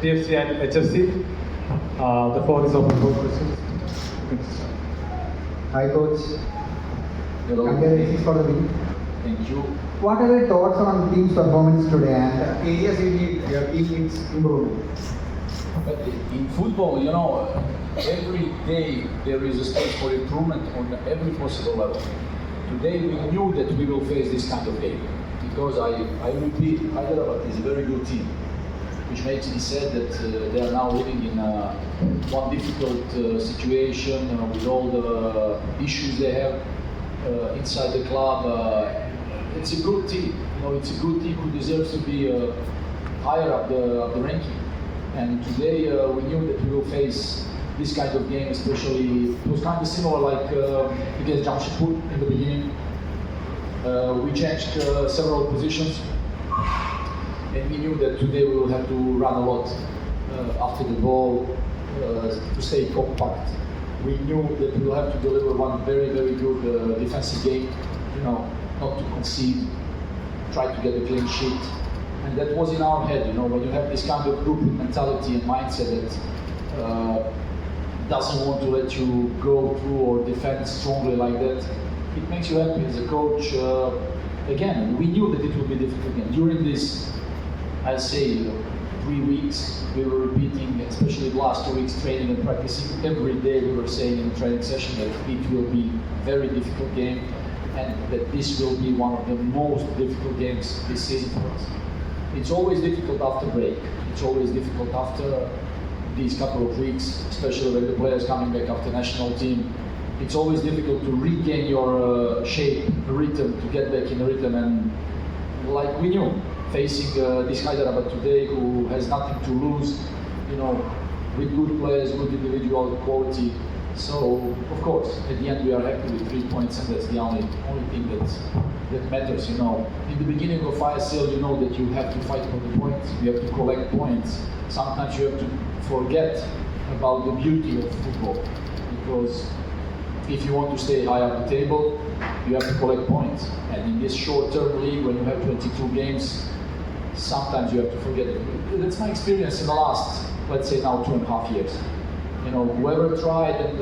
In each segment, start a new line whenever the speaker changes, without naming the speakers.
DFC and HFC. The floor is open for questions.
Hi coach,
Hello.
congratulations for the win.
Thank you.
What are your thoughts on team's performance today and areas you need your team needs improvement?
But in football, every day there is a space for improvement on every possible level. Today we knew that we will face this kind of game because I repeat, Hyderabad is a very good team, which makes me sad that they are now living in one difficult situation with all the issues they have inside the club. It's a good team. It's a good team who deserves to be higher up the ranking. And today we knew that we will face this kind of game, especially it was kind of similar like against Jamshedpur in the beginning. We changed several positions, and we knew that today we will have to run a lot after the ball to stay compact. We knew that we will have to deliver one very, very good defensive game, not to concede, try to get a clean sheet. And that was in our head, when you have this kind of group mentality and mindset that doesn't want to let you go through or defend strongly like that, it makes you happy as a coach. Again, we knew that it would be difficult again. During this, I'll say, 3 weeks, we were repeating, especially the last 2 weeks, training and practicing. Every day we were saying in the training session that it will be a very difficult game and that this will be one of the most difficult games this season for us. It's always difficult after break. It's always difficult after these couple of weeks, especially when the players coming back after national team. It's always difficult to regain your shape, rhythm, to get back in the rhythm. And like we knew, facing this Hyderabad today, who has nothing to lose, with good players, good individual quality. So of course, at the end we are happy with 3 points, and that's the only thing that matters. In the beginning of ISL, you know that you have to fight for the points, you have to collect points. Sometimes you have to forget about the beauty of football, because if you want to stay high up the table, you have to collect points. And in this short-term league, when you have 22 games, sometimes you have to forget it. That's my experience in the last, let's say now, 2.5 years. Whoever tried and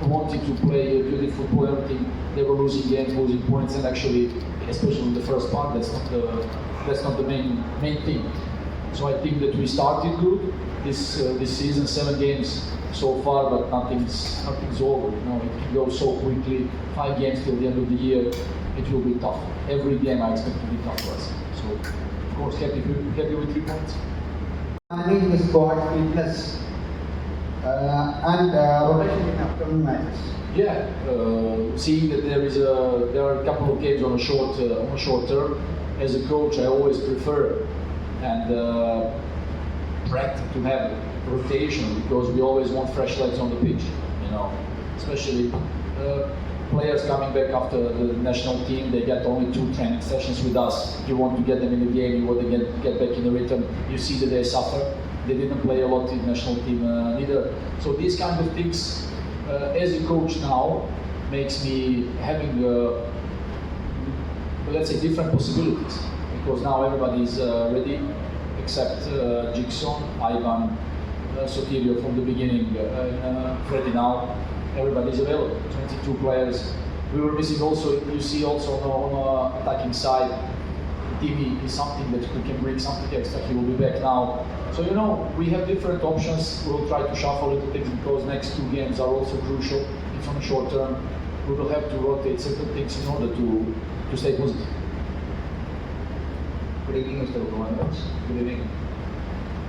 wanted to play good football, everything, they were losing games, losing points, and actually, especially in the first part, that's not the main thing. So I think that we started good this season, 7 games so far, but nothing's over. It can go so quickly. 5 games till the end of the year, it will be tough. Every game I expect to be tough for us. So of course, happy with 3 points.
Managing the squad, fitness, and rotation in upcoming matches.
Yeah, seeing that there are a couple of games on a short term. As a coach, I always prefer and practice to have rotation, because we always want fresh legs on the pitch. Especially players coming back after the national team, they get only 2 training sessions with us. You want to get them in the game, you want to get back in the rhythm. You see that they suffer. They didn't play a lot in the national team neither. So these kind of things, as a coach now, makes me having, let's say, different possibilities. Because now everybody is ready, except Jigson, Ivan, Sotirio from the beginning, Freddy now. Everybody's available, 22 players. We were missing also, you see also on the attacking side, Timmy is something that we can bring something extra. He will be back now. So we have different options. We'll try to shuffle little things, because next 2 games are also crucial. It's on the short term. We will have to rotate certain things in order to stay positive.
Good evening, Mr. Vukomanovic.
Good evening.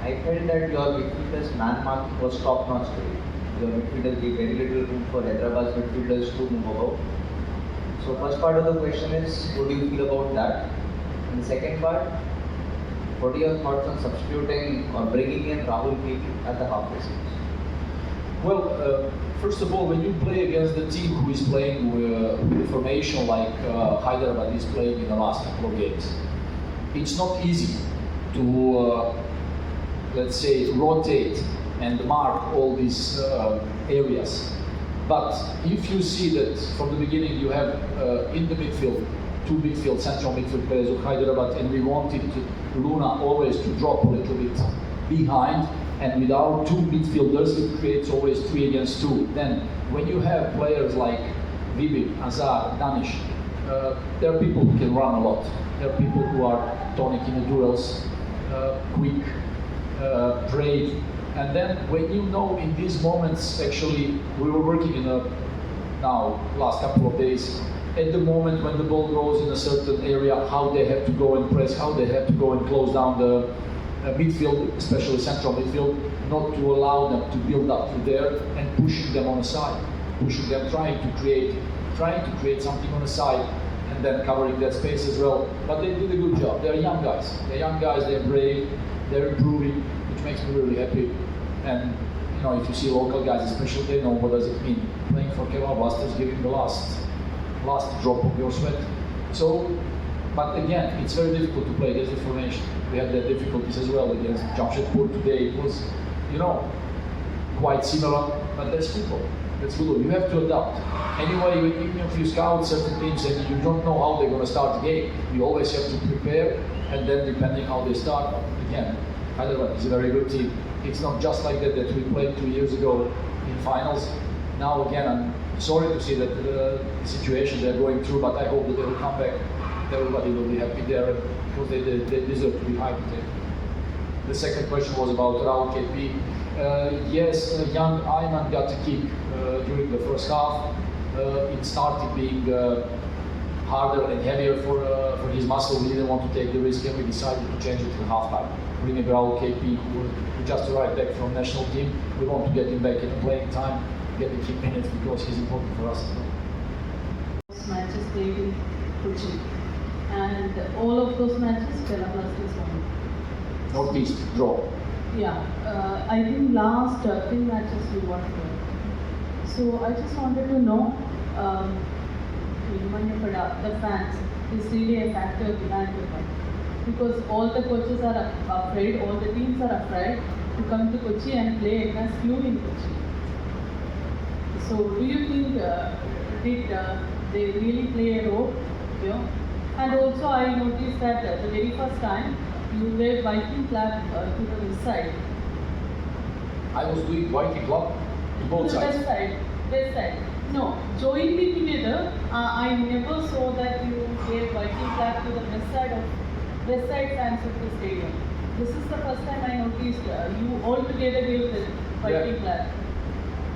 I felt that your midfielders' man marking was top-notch today. Your midfielders gave very little room for Hyderabad's midfielders to move about. So first part of the question is, what do you feel about that? And the second part, what are your thoughts on substituting or bringing in Rahul Kiki at the halfway stage?
Well, first of all, when you play against the team who is playing with a formation like Hyderabad is playing in the last couple of games, it's not easy to, let's say, rotate and mark all these areas. But if you see that from the beginning you have in the midfield, 2 central midfield players of Hyderabad, and we wanted Luna always to drop a little bit behind, And without two midfielders, it creates always 3 against 2. Then, when you have players like Vibi, Azar, Danish, there are people who can run a lot. There are people who are tonic in the duels, quick, brave. And then when you know in these moments, actually, we were working in last couple of days, at the moment when the ball goes in a certain area, how they have to go and press, how they have to go and close down the midfield, especially central midfield, not to allow them to build up to there and pushing them on the side, pushing them, trying to create something on the side, and then covering that space as well. But they did a good job. They're young guys. They're brave. They're improving, which makes me really happy. And you know, if you see local guys, especially, they know what does it mean. Playing for Kerala Blasters, giving the last drop of your sweat. So, but again, it's very difficult to play against the formation. We had the difficulties as well against Jamshedpur today. It was, you know, quite similar, but that's football. That's football. You have to adapt. Anyway, even if you scout certain teams and you don't know how they're going to start the game, you always have to prepare, and then depending how they start, again, Hyderabad is a very good team. It's not just like that we played 2 years ago in finals. Now again, I'm sorry to see that the situation they're going through, but I hope that they will come back. Everybody will be happy there because they deserve to be high today. The second question was about Raul KP. Yes, young Ayman got a kick during the first half. It started being harder and heavier for his muscle. We didn't want to take the risk, and we decided to change it in halftime. Bringing Raul KP, who just arrived back from national team. We want to get him back in playing time, getting him minutes because he's important for us as well.
Matches played in Kochi, and all of those matches Kerala Blasters won.
Northeast draw.
Yeah, I think last 3 matches we won. So I just wanted to know, the fans is really a factor behind the one. Because all the coaches are afraid, all the teams are afraid to come to Kochi and play against you in Kochi. So do you think did they really play a role here? And also I noticed that the very first time you were Viking flag to the west side.
I was doing Viking club to both
To the
sides.
west side. No, jointly together, I never saw that you gave Viking flag to the west side fans of the stadium. This is the first time I noticed you all together gave the Viking flag.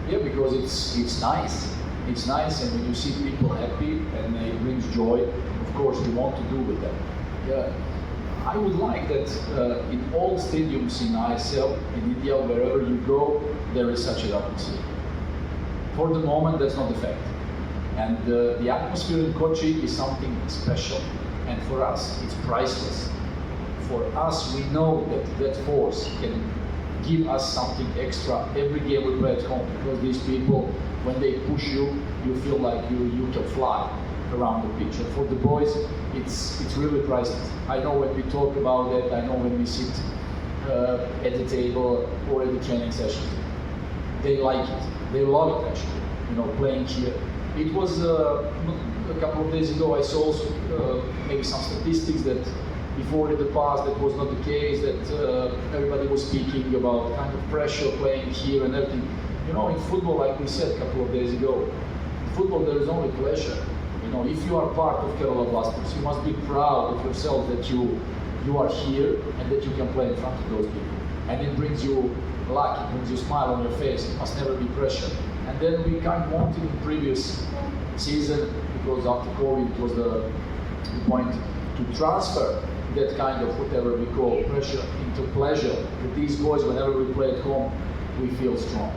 Yeah, because it's nice. It's nice, and when you see people happy and it brings joy, of course we want to do with them. Yeah. I would like that in all stadiums in ISL, in India, wherever you go, there is such an atmosphere. For the moment, that's not the fact. And the atmosphere in Kochi is something special. And for us, it's priceless. For us, we know that force can give us something extra every game we play at home. Because these people, when they push you, you feel like you can fly around the pitch. And for the boys, it's really priceless. I know when we talk about that, I know when we sit at the table or at the training sessions, they like it. They love it actually, you know, playing here. It was a couple of days ago, I saw also maybe some statistics that before in the past that was not the case, that everybody was speaking about kind of pressure playing here and everything. You know, in football, like we said a couple of days ago, in football there is only pleasure. You know, if you are part of Kerala Blasters, you must be proud of yourself that you are here and that you can play in front of those people. And it brings you luck, it brings you a smile on your face. It must never be pressure. And then we kind of wanted in previous season, because after COVID it was the point to transfer that kind of whatever we call pressure into pleasure. With these boys, whenever we play at home, we feel strong.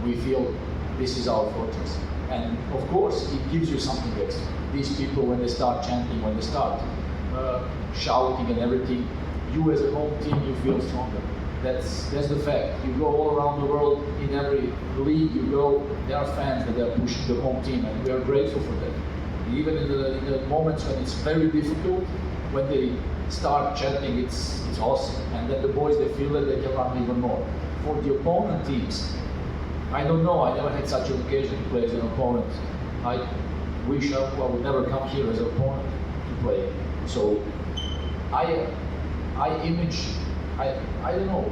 We feel this is our fortress. And of course, it gives you something extra. These people, when they start chanting, when they start shouting and everything, you as a home team, you feel stronger. That's the fact. You go all around the world, in every league you go, there are fans that are pushing the home team, and we are grateful for that. Even in the moments when it's very difficult, when they start chanting, it's awesome. And then the boys, they feel that they can run even more. For the opponent teams, I don't know, I never had such an occasion to play as an opponent. I wish I would never come here as an opponent to play. So I don't know.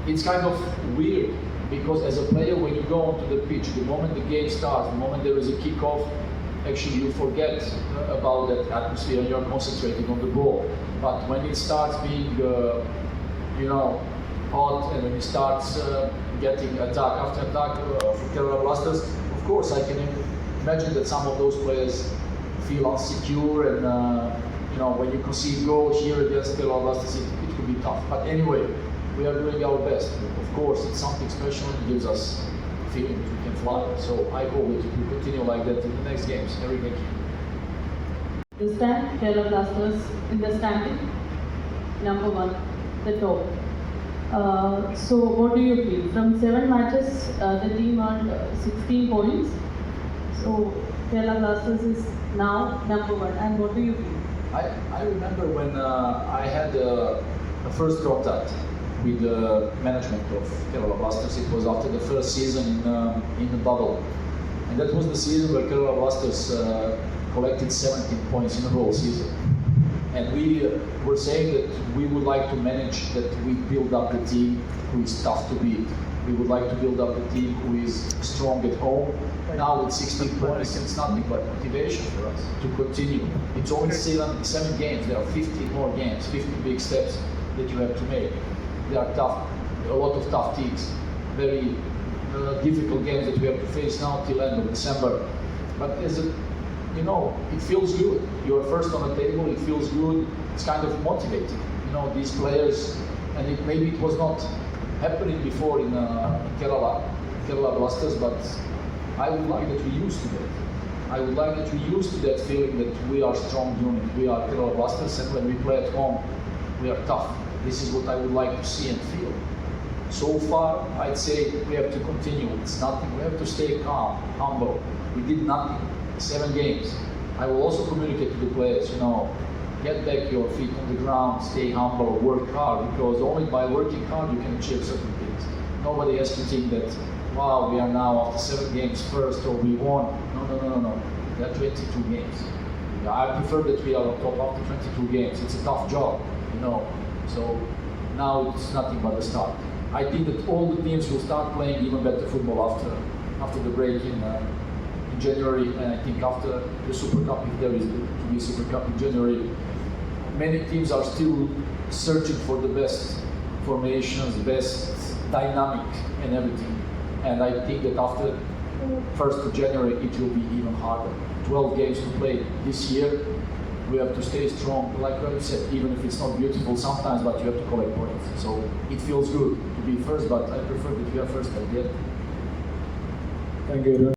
it's kind of weird because as a player, when you go onto the pitch, the moment the game starts, the moment there is a kickoff, actually you forget about that atmosphere and you're concentrating on the ball. But when it starts being, hot and when it starts getting attack after attack for Kerala Blasters, of course I can imagine that some of those players feel insecure and when you concede goal here against Kerala Blasters, it could be tough. But anyway, we are doing our best. Of course, it's something special. It gives us feeling that we can fly. So I hope that we continue like that in the next games, every game.
This time, Kerala Blasters in the standing, number 1, the top. So what do you feel? From 7 matches, the team earned 16 points. So Kerala Blasters is now number 1. And what do you feel?
I remember when I had a first contact with the management of Kerala Blasters. It was after the first season in the bubble. And that was the season where Kerala Blasters collected 17 points in a whole season. And we were saying that we would like to manage that we build up a team who is tough to beat. We would like to build up a team who is strong at home. Now with 16 points, it's nothing but motivation for us to continue. It's only 7 games. There are 15 more games, 15 big steps that you have to make. They are tough, a lot of tough teams, very difficult games that we have to face now till end of December. But it feels good. You are first on the table, it feels good, it's kind of motivating. These players, and maybe it was not happening before in Kerala Blasters, but I would like that we're used to that. I would like that we're used to that feeling that we are a strong unit, we are Kerala Blasters, and when we play at home, we are tough. This is what I would like to see and feel. So far, I'd say we have to continue. It's nothing. We have to stay calm, humble. We did nothing. 7 games. I will also communicate to the players, get back your feet on the ground, stay humble, work hard, because only by working hard you can achieve certain things. Nobody has to think that, wow, we are now after 7 games first or we won. No. There are 22 games. I prefer that we are on top after 22 games. It's a tough job, So now it's nothing but the start. I think that all the teams will start playing even better football after the break in January, and I think after the Super Cup, if there is to be a Super Cup in January, many teams are still searching for the best formations, best dynamic and everything. And I think that after 1st of January, it will be even harder. 12 games to play this year. We have to stay strong, like I said, even if it's not beautiful sometimes, but you have to collect points. So it feels good to be first, but I prefer that we are first at the end.
Thank you.